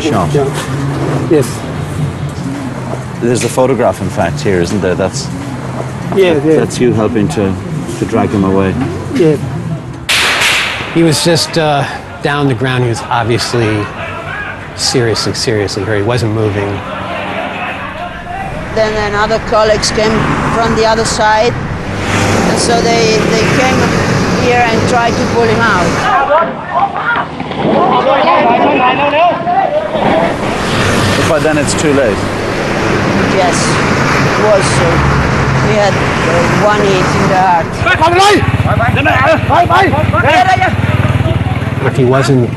shot. Yeah. Yes. There's a photograph, in fact, here, isn't there? That's That's you helping to drag him away. Yeah. He was just down on the ground. He was obviously seriously hurt. He wasn't moving. Then another colleagues came from the other side, and so they came here and tried to pull him out. But by then it's too late. Yes, it was. We had one hit in the heart. If he wasn't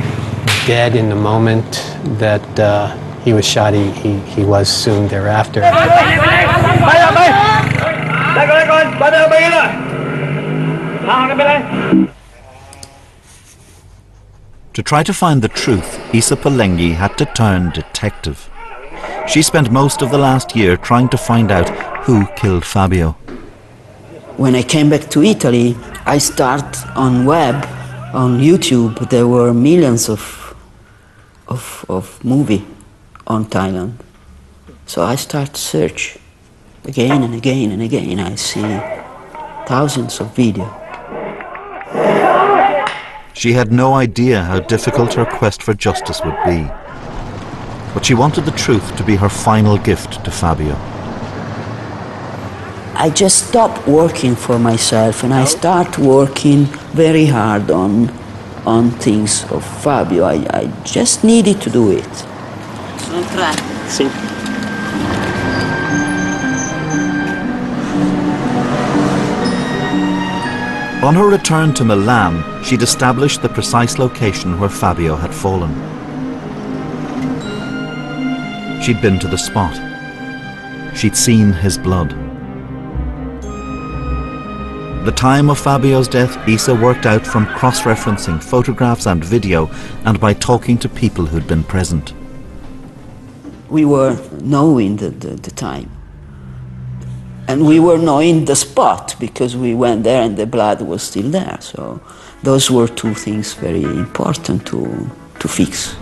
dead in the moment that he was shot, he was soon thereafter. To try to find the truth, Isa Pelenghi had to turn detective. She spent most of the last year trying to find out who killed Fabio. When I came back to Italy, I started on web, on YouTube. There were millions of movie on Thailand. So I start to search again and again and again. I see thousands of videos. She had no idea how difficult her quest for justice would be. But she wanted the truth to be her final gift to Fabio. I just stopped working for myself and I start working very hard on things of Fabio. I just needed to do it. Sí. On her return to Milan, she'd established the precise location where Fabio had fallen. She'd been to the spot. She'd seen his blood. The time of Fabio's death, Isa worked out from cross-referencing photographs and video and by talking to people who'd been present. We were knowing the time. And we were knowing the spot because we went there and the blood was still there. So those were two things very important to fix.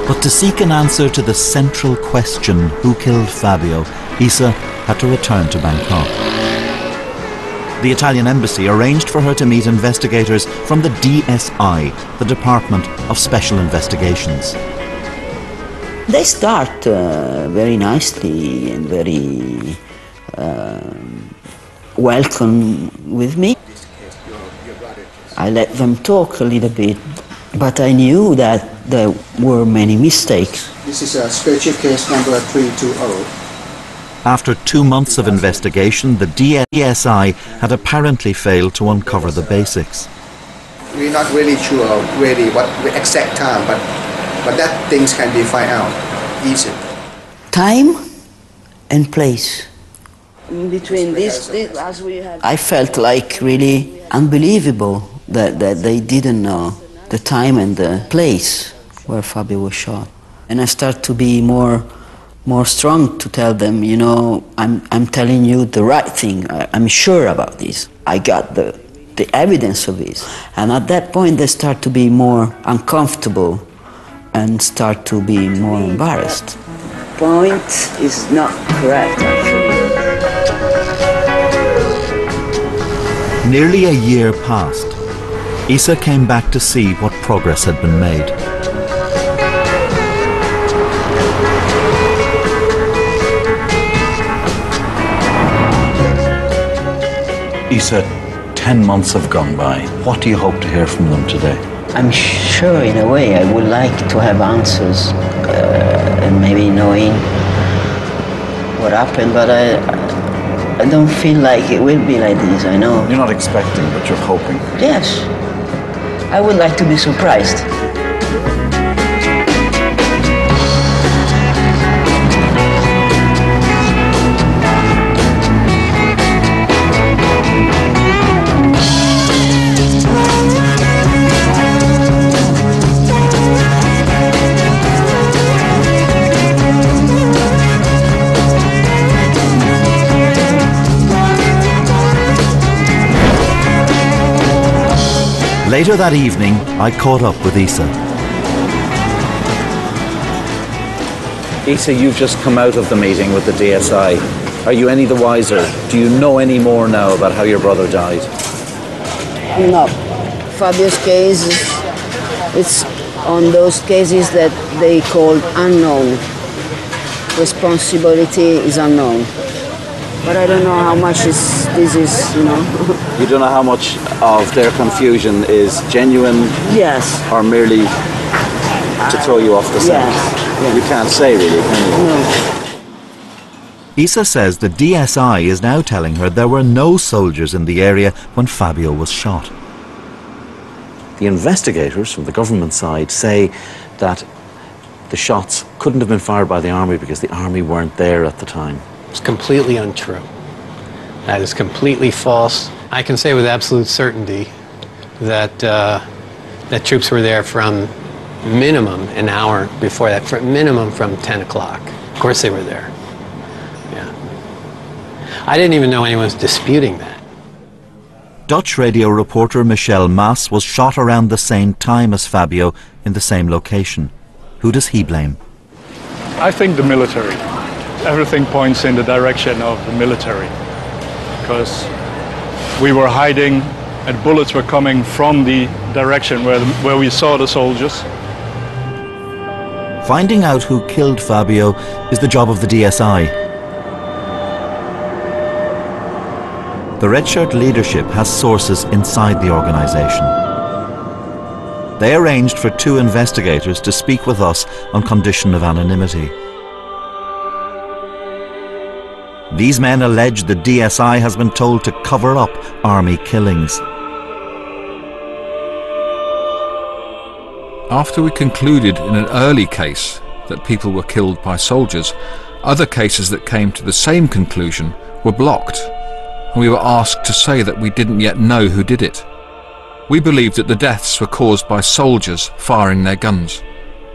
But to seek an answer to the central question, who killed Fabio, Isa had to return to Bangkok. The Italian embassy arranged for her to meet investigators from the DSI, the Department of Special Investigations. They start very nicely and very welcome with me. I let them talk a little bit, but I knew that there were many mistakes. This is a special case number 320. After 2 months of investigation, the DSI had apparently failed to uncover the basics. We're not really sure really what the exact time, but that things can be found out easy. Time and place. In between this as we had, I felt like really unbelievable that they didn't know the time and the place where Fabio was shot. And I start to be more strong to tell them, you know, I'm telling you the right thing. I'm sure about this. I got the evidence of this. And at that point they start to be more uncomfortable and start to be more embarrassed. Point is not correct, actually. Nearly a year passed. Isa came back to see what progress had been made. Isa, 10 months have gone by. What do you hope to hear from them today? I'm sure in a way I would like to have answers and maybe knowing what happened, but I don't feel like it will be like this, I know. You're not expecting, but you're hoping. Yes, I would like to be surprised. Later that evening, I caught up with Isa. Isa, you've just come out of the meeting with the DSI. Are you any the wiser? Do you know any more now about how your brother died? No. Fabio's case, it's on those cases that they call unknown. Responsibility is unknown. But I don't know how much this is, you know. You don't know how much of their confusion is genuine? Yes. Or merely to throw you off the scent? Yes. You can't say really, can you? No. Isa says the DSI is now telling her there were no soldiers in the area when Fabio was shot. The investigators from the government side say that the shots couldn't have been fired by the army because the army weren't there at the time. It's completely untrue. That is completely false. I can say with absolute certainty that that troops were there from minimum an hour before that, for minimum from 10 o'clock. Of course they were there. Yeah. I didn't even know anyone was disputing that. Dutch radio reporter Michel Maas was shot around the same time as Fabio in the same location. Who does he blame? I think the military. Everything points in the direction of the military, because we were hiding and bullets were coming from the direction where we saw the soldiers. Finding out who killed Fabio is the job of the DSI. The Red Shirt leadership has sources inside the organisation. They arranged for 2 investigators to speak with us on condition of anonymity. These men allege the DSI has been told to cover up army killings. After we concluded in an early case that people were killed by soldiers, other cases that came to the same conclusion were blocked, and we were asked to say that we didn't yet know who did it. We believed that the deaths were caused by soldiers firing their guns.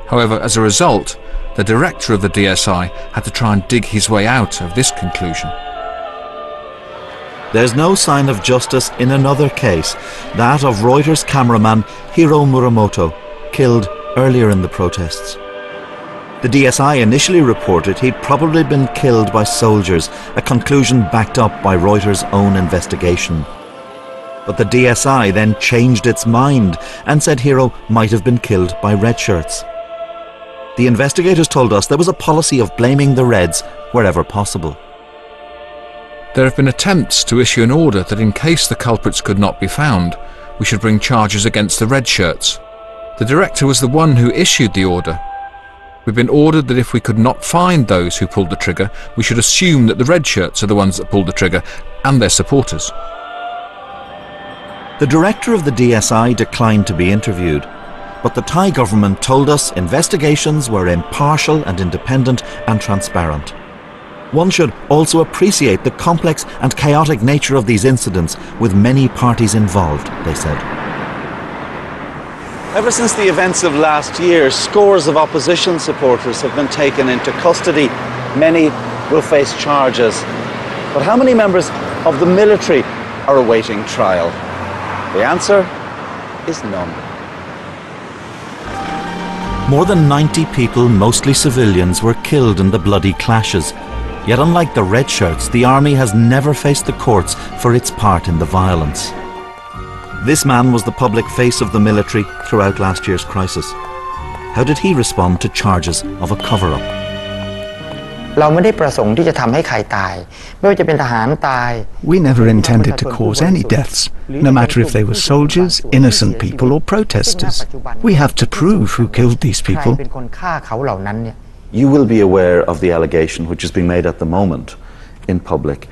However, as a result, the director of the DSI had to try and dig his way out of this conclusion. There's no sign of justice in another case, that of Reuters cameraman Hiro Muramoto, killed earlier in the protests. The DSI initially reported he'd probably been killed by soldiers, a conclusion backed up by Reuters' own investigation. But the DSI then changed its mind and said Hiro might have been killed by red shirts. The investigators told us there was a policy of blaming the Reds wherever possible. There have been attempts to issue an order that in case the culprits could not be found, we should bring charges against the red shirts. The director was the one who issued the order. We've been ordered that if we could not find those who pulled the trigger, we should assume that the red shirts are the ones that pulled the trigger and their supporters. The director of the DSI declined to be interviewed, but the Thai government told us investigations were impartial and independent and transparent. One should also appreciate the complex and chaotic nature of these incidents with many parties involved, they said. Ever since the events of last year, scores of opposition supporters have been taken into custody. Many will face charges. But how many members of the military are awaiting trial? The answer is none. More than 90 people, mostly civilians, were killed in the bloody clashes. Yet unlike the red shirts, the army has never faced the courts for its part in the violence. This man was the public face of the military throughout last year's crisis. How did he respond to charges of a cover-up? We never intended to cause any deaths, no matter if they were soldiers, innocent people or protesters. We have to prove who killed these people. You will be aware of the allegation which is being made at the moment in public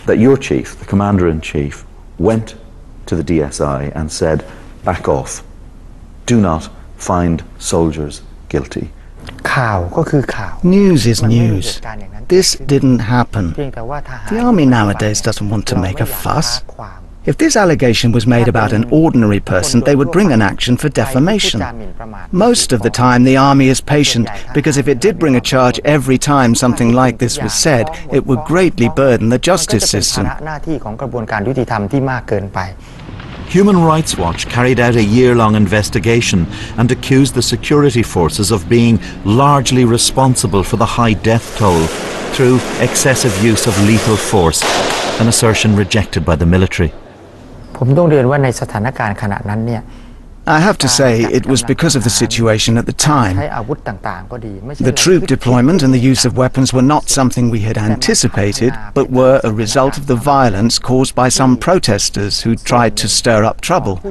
that your chief, the commander-in-chief, went to the DSI and said, back off, do not find soldiers guilty. News is news. This didn't happen. The army nowadays doesn't want to make a fuss. If this allegation was made about an ordinary person, they would bring an action for defamation. Most of the time the army is patient, because if it did bring a charge every time something like this was said, it would greatly burden the justice system. Human Rights Watch carried out a year-long investigation and accused the security forces of being largely responsible for the high death toll through excessive use of lethal force, an assertion rejected by the military. I have to say it was because of the situation at the time. The troop deployment and the use of weapons were not something we had anticipated, but were a result of the violence caused by some protesters who tried to stir up trouble.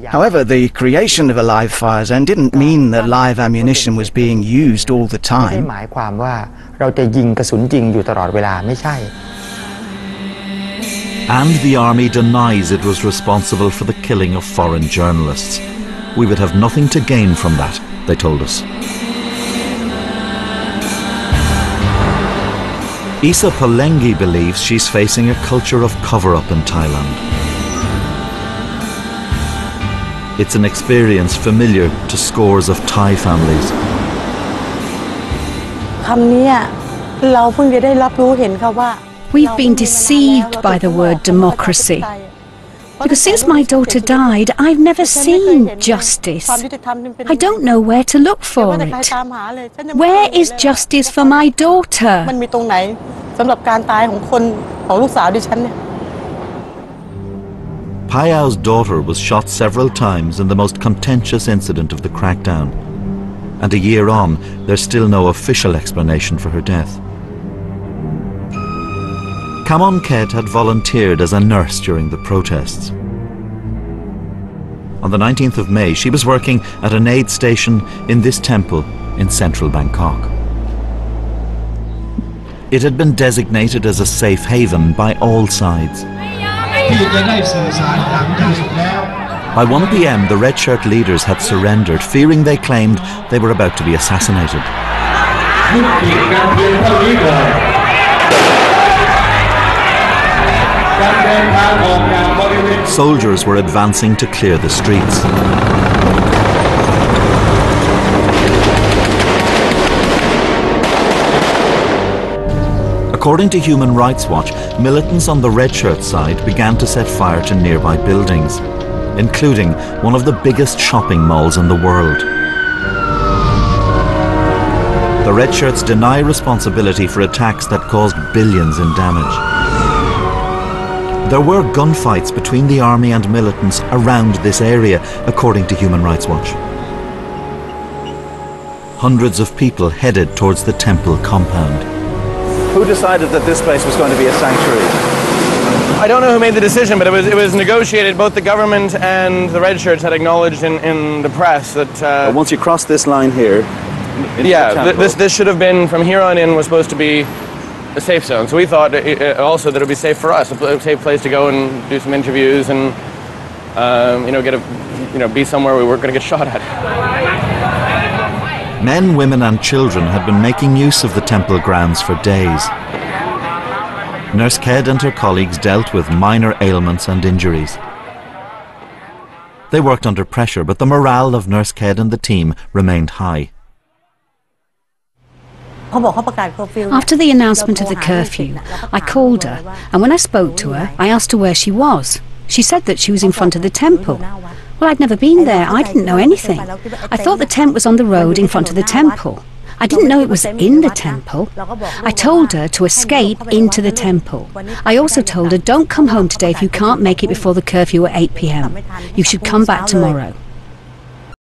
However, the creation of a live fire zone didn't mean that live ammunition was being used all the time. And the army denies it was responsible for the killing of foreign journalists. We would have nothing to gain from that, they told us. Isa Polengi believes she's facing a culture of cover-up in Thailand. It's an experience familiar to scores of Thai families. We've been deceived by the word democracy. Because since my daughter died, I've never seen justice. I don't know where to look for it. Where is justice for my daughter? Payao's daughter was shot several times in the most contentious incident of the crackdown. And a year on, there's still no official explanation for her death. Kamon Ked had volunteered as a nurse during the protests. On the 19th of May, she was working at an aid station in this temple in central Bangkok. It had been designated as a safe haven by all sides. By 1 p.m, the red shirt leaders had surrendered, fearing they claimed they were about to be assassinated. Soldiers were advancing to clear the streets. According to Human Rights Watch, militants on the red shirt side began to set fire to nearby buildings, including one of the biggest shopping malls in the world. The red shirts deny responsibility for attacks that caused billions in damage. There were gunfights between the army and militants around this area, according to Human Rights Watch. Hundreds of people headed towards the temple compound. Who decided that this place was going to be a sanctuary? I don't know who made the decision, but it was negotiated. Both the government and the red shirts had acknowledged in the press that... once you cross this line here... Yeah, this should have been, from here on in, was supposed to be a safe zone. So we thought also that it would be safe for us, a safe place to go and do some interviews and be somewhere we weren't going to get shot at. Men, women and children had been making use of the temple grounds for days. Nurse Ked and her colleagues dealt with minor ailments and injuries. They worked under pressure, but the morale of Nurse Ked and the team remained high. After the announcement of the curfew, I called her, and when I spoke to her, I asked her where she was. She said that she was in front of the temple. Well, I'd never been there. I didn't know anything. I thought the tent was on the road in front of the temple. I didn't know it was in the temple. I told her to escape into the temple. I also told her, don't come home today if you can't make it before the curfew at 8 p.m. You should come back tomorrow.